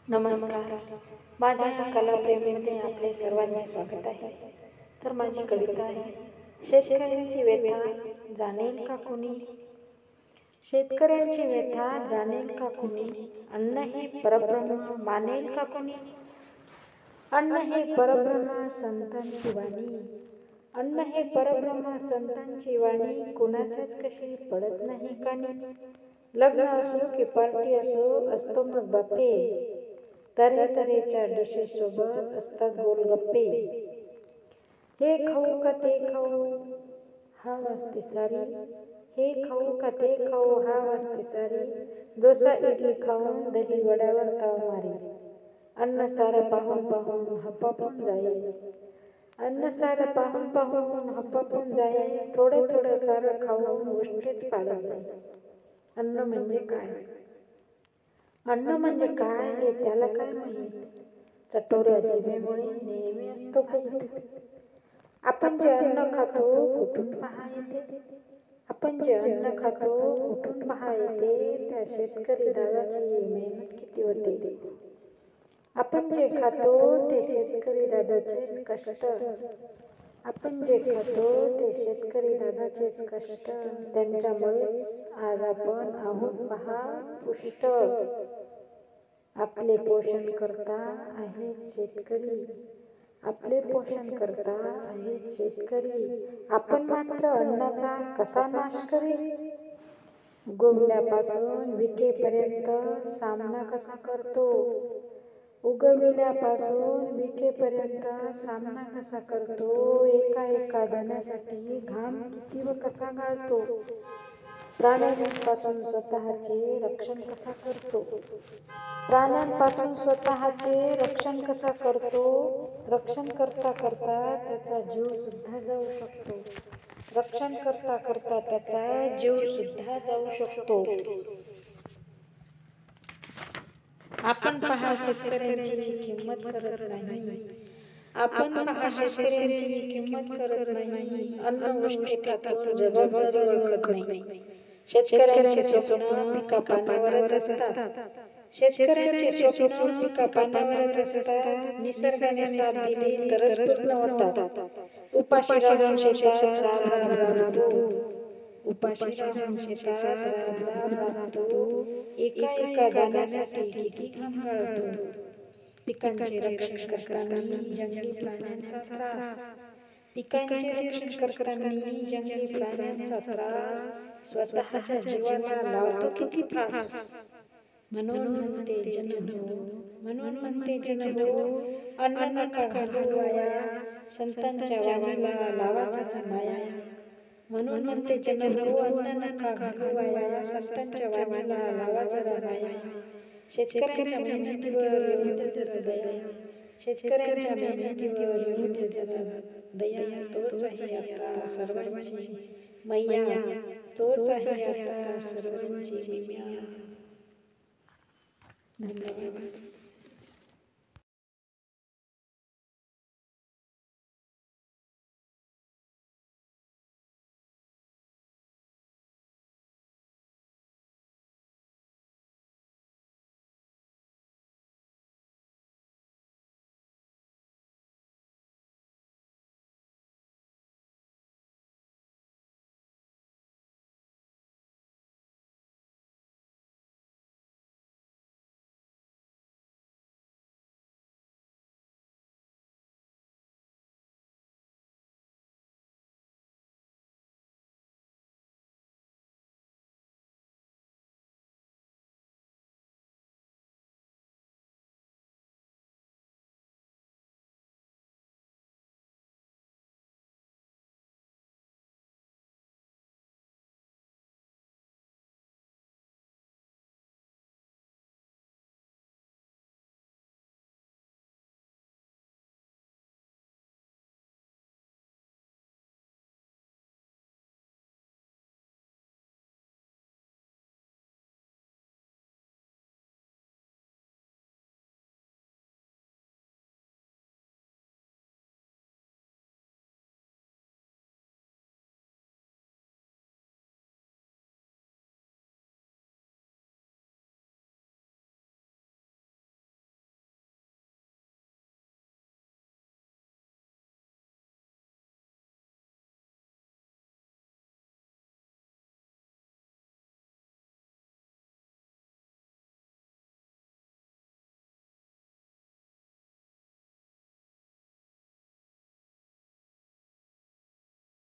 नमस्कार. माझ्या या कलाप्रेमीमध्ये आपले सर्वांचे स्वागत आहे. तर माझी कविता आहे, शेतकऱ्यांची व्यथा जाणेल का कुणी? शेतकऱ्यांची व्यथा जाणेल का कुणी? अन्न हे परब्रह्म मानेल का कुणी? अन्न हे परब्रह्म संतांची वाणी, अन्न हे परब्रह्म संतांची वाणी, कुणाच्याच कशी पडत नाही कानी. लग्न असो की पार्टी असो, असतो मग बाप्पे, तऱ्हेतऱ्हेच्या डिशेस सोबत असतात गोलगप्पे. हे खाऊ का ते खाऊ हा वाजते सारी, हे खाऊ का ते खाऊ हा वाजते सारी, डोसा इडली खाऊन दही वड्यावर ताव मारी. अन्न सारं पाहून पाहून हपापून जाये, अन्न सारं पाहून पाहून हपापून जाये, थोडं थोडं सारं खाऊन उष्टेच पाडत जाये. अन्न म्हणजे काय? अन्न म्हणजे काय हे त्याला काय माहीत, चटोऱ्या जिभेमुळे नेहमी असतो भीत. आपण जे अन्न खातो कुठून पहा येते, आपण जे अन्न खातो कुठून पहा येते, त्या शेतकरी दादाची मेहनत किती होते. आपण जे खातो ते शेतकरी दादाचेच कष्ट, आपण जे खातो ते शेतकरी दादाचेच कष्ट, त्यांच्यामुळेच आज आपण आहोत पहा पुष्ट. आपले पोषण करता आहेत शेतकरी, आपले पोषण करता आहेत शेतकरी, आपण मात्र अन्नाचा कसा नाश करी. उगवल्यापासून विकेपर्यंत सामना कसा करतो, उगविल्यापासून विकेपर्यंत सामना कसा करतो, एका एका दाण्यासाठी घाम किती व कसा गाळतो. प्राण्यांपासून स्वतःचे रक्षण कसा करतो, प्राण्यांपासून स्वतःचे रक्षण कसा करतो, रक्षण करता करता त्याचा जीव सुद्धा जाऊ शकतो, रक्षण करता करता त्याचा जीव सुद्धा जाऊ शकतो. आपण पहा शेतकऱ्यांची किंमत करत नाही, आपण पहा शेतकऱ्यांची किंमत करत नाही, अन्न उष्टे टाकून जबाबदारी ओळखत नाही. शेतकऱ्यांचे स्वप्न पिका पाण्यावरच असतात, शेतकऱ्यांचे स्वप्न पिका पाण्यावरच असतात, निसर्गाने साथ दिली तरच पूर्ण होतात. उपाशी राहून शेतात राब राब राबतो, उपाशी राहून शेतात राब राब राबतो, एका एका दाण्यासाठी किती घाम गाळतो. पिकांचे रक्षण करताना जंगली प्राण्यांचा त्रास, पिकांचे रक्षण करताना जंगली प्राण्यांचा त्रास, स्वतःच्या जीवाला लावतो किती फास. म्हणून म्हणते जन हो, म्हणून म्हणते जन हो, अन्न नका घालू वाया, संतांच्या वाणीला लावा जरा माया. म्हणून म्हणते जन हो, अन्न नका घालू वाया, संतांच्या वाणीला लावा जरा माया. शेतकऱ्यांच्या मेहनतीवर येऊ दे जरा दया, शेतकऱ्यांच्या मेहनतीवर येऊ दे जरा दया. तोच आहे आता सर्वांची मैया, तोच आहे आता सर्वांची मैया. धन्यवाद.